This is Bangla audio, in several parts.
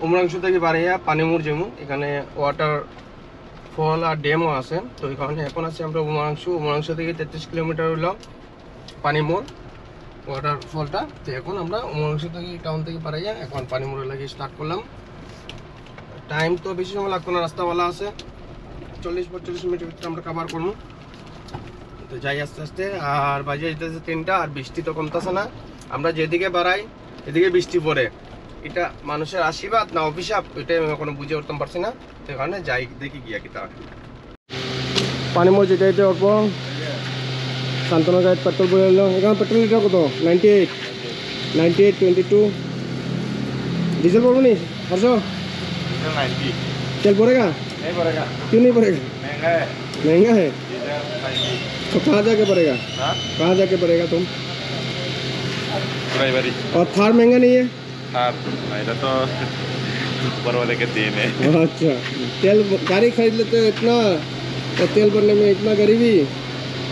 উমরাংশ থেকে বাড়িয়া পানিমুর যেমন এখানে ওয়াটার ফল আর ড্যামও আছে। তো এই কারণে এখন আছি আমরা উমরাংশ থেকে 33 কিলোমিটার হলো পানিমুর ওয়াটার ফলটা। তো এখন আমরা উমরাংশ থেকে টাউন থেকে বাড়িয়া এখন পানিমুরে লাগিয়ে স্টার্ট করলাম। টাইম তো বেশি সময় লাগতো না, রাস্তা ভালো আছে, 40-45 মিনিটের ভিতরে আমরা কভার করবো। তো যাই আস্তে আস্তে। আর বাজে যেতেছে 3টা, আর বৃষ্টি তো কমতেছে না। আমরা যেদিকে বাড়াই এদিকে বৃষ্টি পড়ে, এটা মানুষের আশীর্বাদ না অভিশাপ এটাই আমি এখনো বুঝে উঠতে পারছি না। তো এখানে যাই দেখি গিয়া কি তার পানিমোর যেতে যেতে অল্প শান্তনু গাইড পেট্রোল বলে এলো। এখানে পেট্রোল লিটার কত? 98, 22। डीजल पड़ो नहीं हर्षो? तेल पड़ेगा? नहीं पड़ेगा। क्यों नहीं पड़ेगा? महंगा है। महंगा है डीजल तो कहाँ जाके पड़ेगा? कहाँ जाके पड़ेगा तुम? और थार महंगा नहीं है? थार मेरा तो ऊपर वाले के दिन है। अच्छा, तेल गाड़ी खरीद लेते हो इतना और तेल भरने में इतना गरीबी,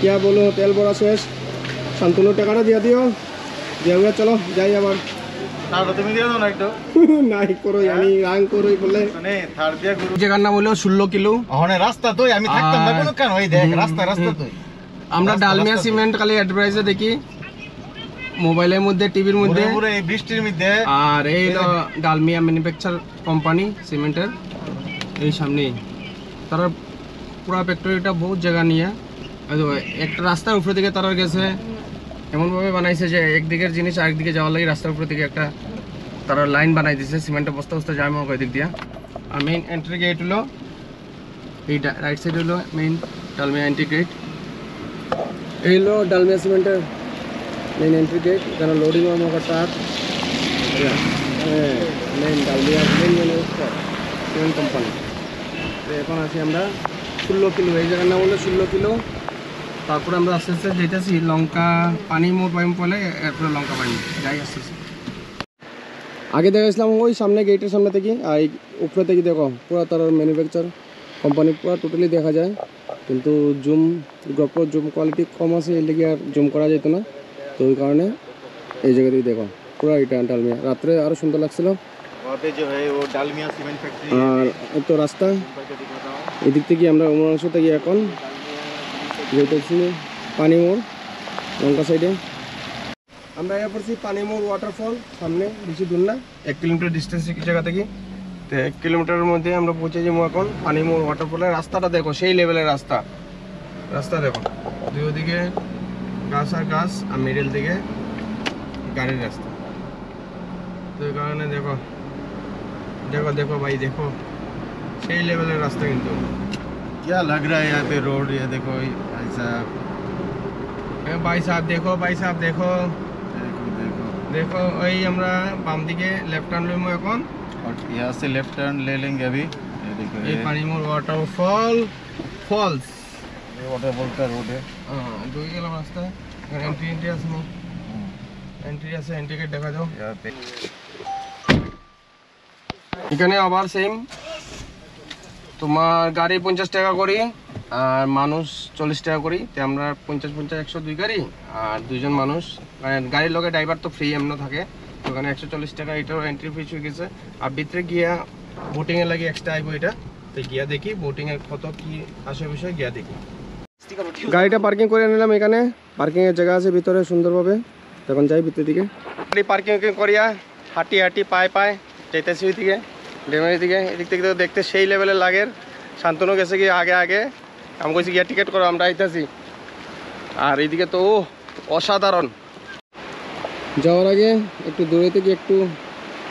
क्या बोलो। तेल बड़ा शेष। शांतनु टाका दिया दियो, दिया हुआ। चलो जाइए आबार তুমি দিয়ে দাও না একটু। নাই করো জানি রাং করোই বলে মানে থার দিয়া গুরু জায়গার নাম হলো 16 কিলো। ওখানে রাস্তা তো আমি থাকতাম না কোনো কেন, ওই দেখ রাস্তা তো। আমরা ডালমিয়া সিমেন্ট খালি অ্যাডভার্টাইজে দেখি মোবাইলের মধ্যে, টিভির মধ্যে, পুরো এই বৃষ্টির মধ্যে। আর এই ডালমিয়া ম্যানুফ্যাকচার কোম্পানি সিমেন্টের এই সামনেই তারা পুরো ফ্যাক্টরিটা বহুত জায়গা নিয়ে একটা রাস্তার উপরে দিকে তারা গেছে, এমনভাবে বানাইছে যে একদিকের জিনিস আরেকদিকে যাওয়ার লাগে রাস্তার উপর থেকে একটা তারা লাইন বানাই দিয়েছে সিমেন্টের বস্তা বস্তা জামা ওই দিক দিয়া। আর মেইন এন্ট্রি গেট হলো এইটা, রাইট সাইড হলো মেইন ডালমিয়া এন্ট্রি গেট। এই হলো ডালমিয়া সিমেন্টের মেইন এন্ট্রি গেট, এখানে লোডিং হওয়ার truck main Dalmia cement company. তো এখন আছি আমরা 16 কিলো, এই জায়গার নাম হলো 16 কিলো। তারপরে আমরা আস্তে আস্তে যেতেছি লঙ্কা পানিমোর পাইম বলে, এরপরে লঙ্কা পাইম যাই আস্তে আস্তে। আগে দেখেছিলাম ওই সামনে গেটের সামনে থেকে, আর এই উপরে থেকে দেখো পুরো তার ম্যানুফ্যাকচার কোম্পানি পুরো টোটালি দেখা যায়, কিন্তু জুম গপ্রোর জুম কোয়ালিটি কম আছে, এর লেগে আর জুম করা যেত না। তো ওই কারণে এই জায়গা থেকে দেখো পুরো এটা ডালমিয়া। রাত্রে আরও সুন্দর লাগছিল। আর তো রাস্তা এদিক থেকে আমরা উমরাংশ থেকে এখন যেতেছি পানিমোর লঙ্কা সাইডে। আমরা এর পড়ছি পানিমোর ওয়াটারফল, সামনে বেশি দূর না, 1 কিলোমিটার ডিস্টেন্স জায়গা থেকে। তো 1 কিলোমিটারের মধ্যে আমরা পৌঁছে যাবো এখন পানিমোর ওয়াটারফলের। রাস্তাটা দেখো সেই লেভেলের রাস্তা, রাস্তা দেখো দুই ওদিকে গাছ আর গাছ, আর মিডল দিকে গাড়ির রাস্তা। তো এই কারণে দেখো দেখো দেখো ভাই দেখো সেই লেভেলের রাস্তা। কিন্তু क्या लग रहा है यहाँ पे रोड, ये देखो भाई साहब। भाई साहब देखो, भाई साहब देखो देखो देखो देखो ওই আমরা বাম দিকে লেফট টার্ন লইমু এখন, और यहाँ से लेफ्ट टर्न ले लेंगे अभी। ये देखो এই পানিমোর ওয়াটারফল ফলস, ये वाटरफॉल का रोड है। দুই গেলাম রাস্তা। এন্ট্রি আছে নি? এন্ট্রি আছে, এন্ট্রি গেট দেখা দাও। यहाँ पे এখানে আবার সেম তোমার গাড়ি 50 টাকা করি আর মানুষ 40 টাকা করি। তো আমরা 50-50 102 গাড়ি আর 2জন মানুষ, গাড়ির লগে ড্রাইভার তো ফ্রি এমন থাকে। তো ওখানে 140 টাকা এটাও এন্ট্রি ফিস হয়ে গেছে। আর ভিতরে গিয়া বোটিংয়ের লাগে এক্সট্রা আইব এটা। তো গিয়া দেখি বোটিংয়ের কত কি আসে বিষয়, গিয়া দেখি। গাড়িটা পার্কিং করে নিলাম, এখানে পার্কিংয়ের জায়গা আছে ভিতরে সুন্দরভাবে। তখন যাই ভিতরের দিকে, গাড়ি পার্কিং করিয়া হাঁটি হাঁটি পায়ে পায়ে যাইতেছি ওই দিকে ডেমের দিকে। এদিক থেকে দেখতে সেই লেভেলের লাগে। শান্তনু গেছে গিয়ে আগে আগে, আমি কইছি গিয়া টিকিট করো, আমরা আইতেছি। আর এইদিকে তো অসাধারণ। যাওয়ার আগে একটু দূরে থেকে একটু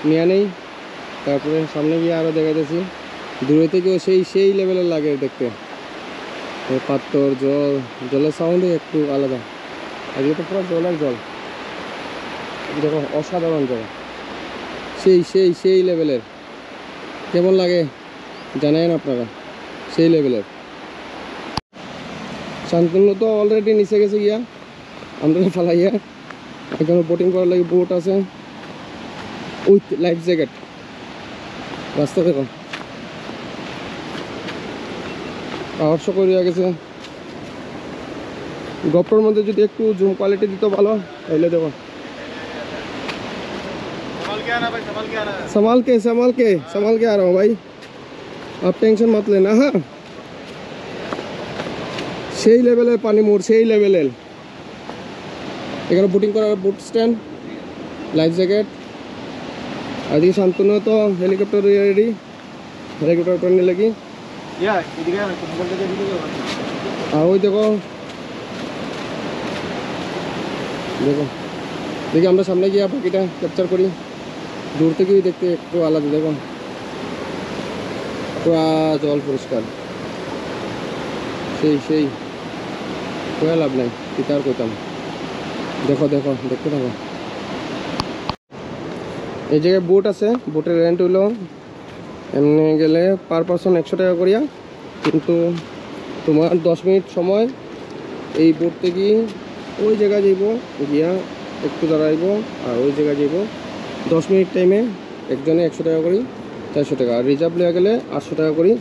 নিয়ে নেই, তারপরে সামনে গিয়ে আরও দেখাইতেছি। দূরে থেকেও সেই লেভেলের লাগে দেখতে, পাথর জল, জলের সাউন্ডে একটু আলাদা। আজকে তো পুরো জল আর জল, দেখো অসাধারণ জায়গা, সেই লেভেলের। কেমন লাগে জানেন আপনারা, সেই লেভেলের। শান্তনু তো অলরেডি নিচে গেছে গিয়া, আমরা ফালাইয়া। এখানে বোটিং করার লাগে বোট আছে উইথ লাইফ জ্যাকেট। রাস্তা দেখো আটশো করিয়া গেছে। গপ্রোর মধ্যে যদি একটু জুম কোয়ালিটি দিত ভালো, তাহলে দেখো संभाल के आ रहा हूँ भाई, आप टेंशन मत लेना। हाँ সেই লেভেলের পানি মোর, সেই লেভেলের। এখানে বুটিং করার বুট স্ট্যান্ড, লাইফ জ্যাকেট। আর এদিকে শান্তনু তো হেলিকপ্টার রেডি, হেলিকপ্টার উঠানে লাগি। আর ওই দেখো দেখো দেখি আমরা সামনে গিয়ে বাকিটা ক্যাপচার করি। দূর থেকেই দেখতে একটু আলাদা, দেখো পুরা জল পরিষ্কার, সেই কোয়া লাভ নাই, পিতার কইতাম। দেখো দেখো দেখতে থাকো। এই জায়গায় বোট আছে, বোটের রেন্ট হইলো এমনি গেলে পার পারসন 100 টাকা করিয়া, কিন্তু তোমার 10 মিনিট সময় এই বোট থেকে ওই জায়গায় যাইব, গিয়া একটু দাঁড়াইব, আর ওই জায়গায় যাইব। 10 মিনিট টাইমে একজনে 100 টাকা করি, 400 টাকা। আর রিজার্ভ লিয়া গেলে 800 টাকা করি।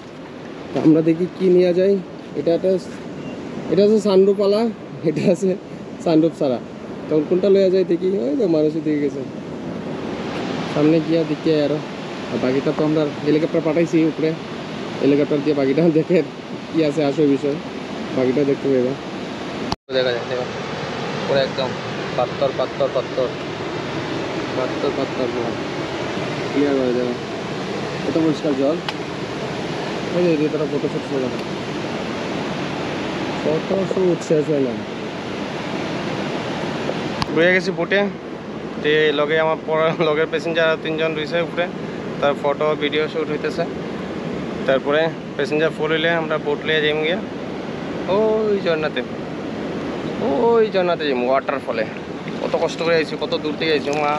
আমরা দেখি কি নেওয়া যায়। এটা আছে সানরুপ আলা, এটা আছে সানরুপ ছাড়া। তখন কোনটা লইয়া যায় দেখি। ওই তো মানুষই দেখে গেছে, সামনে গিয়া দেখি আরো। আর বাকিটা তো আমরা হেলিকপ্টার পাঠাইছি উপরে, হেলিকপ্টার দিয়ে বাকিটা দেখে কি আছে আসল বিষয়, বাকিটা দেখতে পাইবা। দেখা যায় দেখো পুরো একদম পাত্তর পাত্তর পাত্তর পাত্তর পাত্তর ক্লিয়ার করে দেবো। এত পরিষ্কার জল। ওই যে তারা ফটোশুট ছিল, ফটোশুট শেষ হয় না। বয়ে গেছি বোটে, যে লগে আমার লগের প্যাসেঞ্জার 3 জন রয়েছে উপরে, তার ফটো ভিডিও শ্যুট হইতেছে। তারপরে প্যাসেঞ্জার ফুল হইলে আমরা বোট লিয়ে যাইম গিয়া ওই ঝর্ণাতে যাইম ওয়াটারফলে। কত কষ্ট করে আইছি, কত দূর থেকে আইছি। মা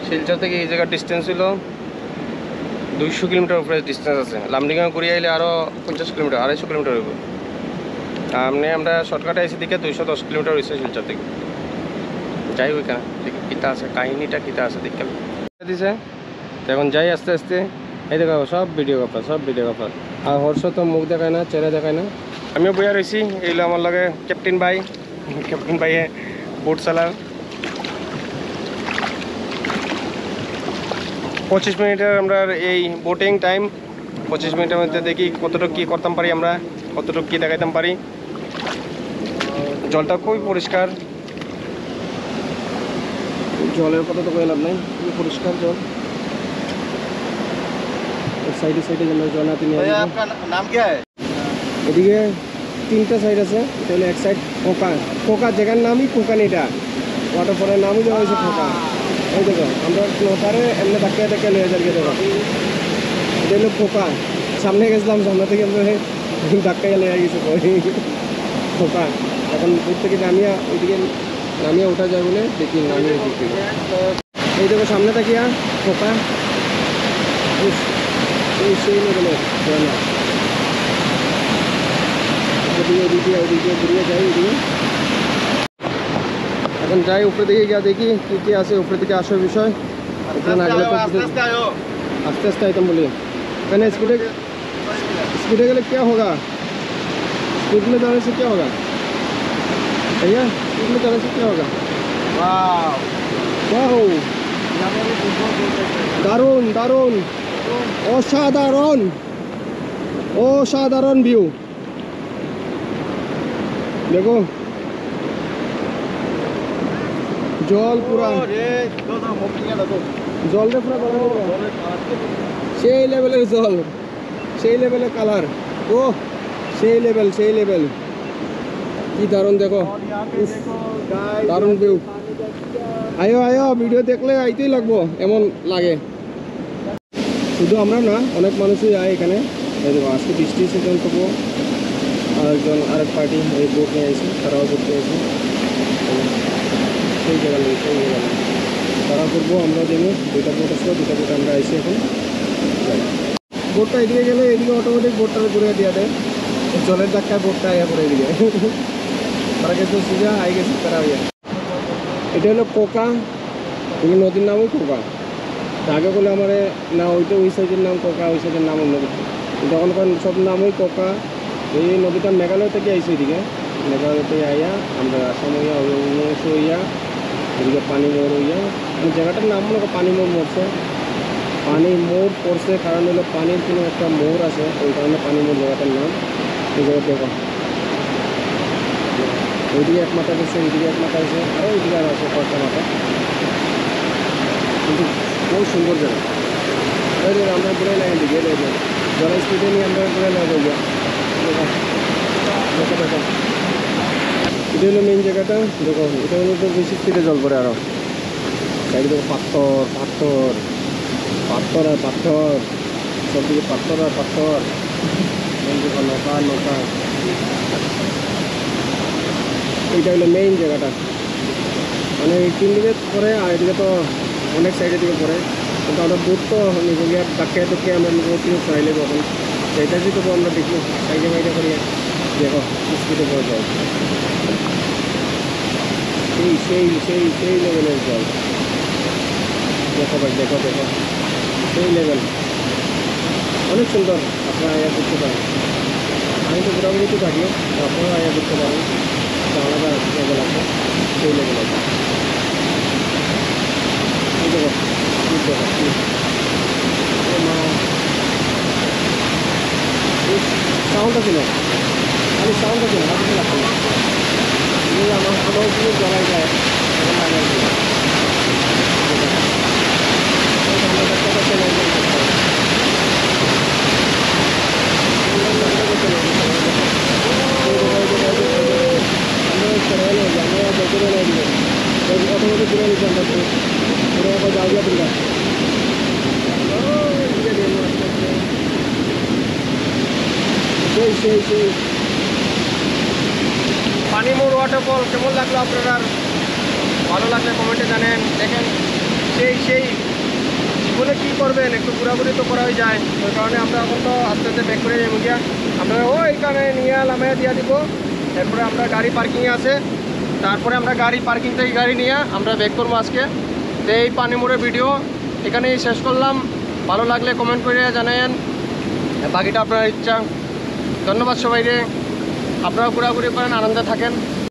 শিলচর থেকে এই জায়গার ডিস্টেন্স ছিল 200 কিলোমিটার উপরে ডিস্টেন্স আছে। লামডিংয়ে ঘুরিয়ে আইলে আরও 50 কিলোমিটার, 250 কিলোমিটার হইব। আমরা শর্টকাটে আইসি দিকে 210 কিলোমিটার হয়েছে শিলচর থেকে। যাই ওইখানে দেখি কিতা আছে, কাহিনিটা কিতা আছে দেখে দিছে। এখন যাই আস্তে আস্তে। এই দেখো সব ভিডিওগ্রাফার। আর হর্ষ তো মুখ দেখায় না, চেহারা দেখায় না। আমিও বইয়া রয়েছি। এইগুলো আমার লগে ক্যাপ্টেন ভাইয়ে বোট চালার। 25 মিনিটের আমরা এই বোটিং টাইম। 25 মিনিটের মধ্যে দেখি কতটুকু কী করতাম পারি, আমরা কতটুকু কী দেখাইতাম পারি। জলটা খুবই পরিষ্কার, জলের কথা তো লাভ নাই, খুবই পরিষ্কার জল। সাইডে জলনাতে নিয়ে নাম কি? এদিকে 3টা সাইড আছে। এটা হলো এক সাইড খোকা, জায়গার নামই খোকানিটা, ওয়াটারফলের নামই দেওয়া হয়েছে খোকা। এই দেখো আমরা নৌকারে এমনি ধাক্কা লয়ে যাই। দেখো এটা হলো খোকা। সামনে গেছিলাম, সামনে থেকে আমরা ধাক্কায় লেগে গেছে খোকা। এখন দূর থেকে ওইদিকে নামিয়ে ওঠা যায় বলে দেখি নামিয়ে দেখি। এই দেখো সামনে তাকিয়া খোকা, সেই লেভেলের ঝর্ণা। ওইদিকে ঘুরিয়ে যাই ওইদিকে। এখন যাই উপরে দিকে গিয়া দেখি কি কি আছে উপরে দিকে আসার বিষয়। উপরে না গেলে তো আস্তে আস্তে আইতাম বলি। मैंने स्पीडे गले क्या होगा, स्पीड में जाने से क्या होगा भैया, स्पीड में जाने से क्या होगा? वाह दारुण दारुण असाधारण ভিউ। দেখো জল পুরা, জলটা পুরা সেই লেভেলের জল, সেই লেভেলের কালার। ও সেই লেভেল কি দারুণ। দেখো দারুণ ভিউ। আয়ো ভিডিও দেখলে আইতেই লাগবো, এমন লাগে। শুধু আমরা না, অনেক মানুষই আয় এখানে। আজকে বৃষ্টি সিজন তবু আরেক পার্টি এই বোট নিয়ে আসি, তারাও ঘুরতে আসি। সেই জায়গা তারা করবো, আমরা দেবো। 2টা বোট আসবো, 2টা বোট আমরা আইসি এখন। বোটটা এদিকে গেলে এদিকে অটোমেটিক বোটটা ঘুরে দিয়ে দেয়, জলের ধাক্কায় বোটটা আয়া করে এদিকে। তারা গেছে সোজা আই গেছে তারা ইয়া। এটা হলো কোকা, এগুলো নদীর নামও কোকা। আগে বলে আমার না ওইটা ওই সাইডের নাম কোকা, ওই সাইডের নাম অন্য কিছু। তখন সব নামই কোকা। এই নদীটা মেঘালয় থেকে আইসি এদিকে, মেঘালয় থেকে আইয়া আমরা আসাম হইয়া অরুণাচল হইয়া এদিকে পানি মোড় হইয়া জায়গাটার নাম মনে পানি মোড় মরছে, পানি মোড় পড়ছে কারণ হলো পানির কোনো একটা মোড় আছে, ওই কারণে পানি মোড় জায়গাটার নাম। এই জায়গায় দেখো ওইদিকে এক মাথা গেছে, এইদিকে এক মাথা আছে, আরও ওইদিকে আর আছে কয়েকটা মাথা, কিন্তু বহু সুন্দর জায়গা। ওই যে আমরা ঘুরে নেয় এদিকে জল স্পিডে নিয়ে আমরা ঘুরে নেয় গিয়া দেখো দেখো দেখো, এটা হলো মেন জায়গাটা। দেখো এটা হলো তো বেশি স্পিডে জল পড়ে আরও, সাইডে দেখো পাথর পাথর পাথর আর পাথর, সবদিকে পাথর আর পাথর, দেখো নৌকা নৌকা। এইটা হলো মেইন জায়গাটা, মানে এই 3 দিকে পরে আর এদিকে তো অনেক সাইডের দিকে পড়ে, কিন্তু আমরা দূর তো নিজে গিয়ে ডাকিয়ে টুকিয়ে আমরা নিজে চাইলে যখন সেইটা যদি তো আমরা দেখি সাইডে বাইডে করিয়ে দেখো স্পিডে পড়ে যায়, সেই সেই সেই সেই লেভেলের জল। দেখো ভাই দেখো দেখো সেই লেভেল, অনেক সুন্দর। আপনারা আয়া করতে পারেন, আমি তো ঘোরাঘুরিতে থাকি, আপনারাও আয়া করতে পারেন, আলাদা লেভেল আছে, সেই লেভেল আছে। এই দেখো দেখো সাউন্ড আছে না, খালি সাউন্ড আছে না, হাতে লাগবে না, আমার কোনো কিছু জ্বালাই যায় লাগাই দিই। পানি মোড় ওয়াটারফল কেমন লাগলো আপনার? ভালো লাগলে কমেন্টে জানেন। দেখেন সেই সেই জীবনে কী করবেন, একটু ঘোরাঘুরি তো করাই যায়, ওই কারণে আমরা এখন তো আস্তে আস্তে ব্যাক করে যাবো গিয়া। আপনারা ওইখানে নিয়ে নামিয়ে দিয়ে দিব, এরপরে আমরা গাড়ি পার্কিংয়ে আছে, তারপরে আমরা গাড়ি পার্কিং থেকে গাড়ি নিয়ে আমরা ব্যাক করবো আজকে। তো এই পানি মোড়ের ভিডিও এখানেই শেষ করলাম। ভালো লাগলে কমেন্ট করে জানায়েন, বাকিটা আপনার ইচ্ছা। ধন্যবাদ সবাইকে, আপনারা ঘোরাঘুরি করেন, আনন্দে থাকেন।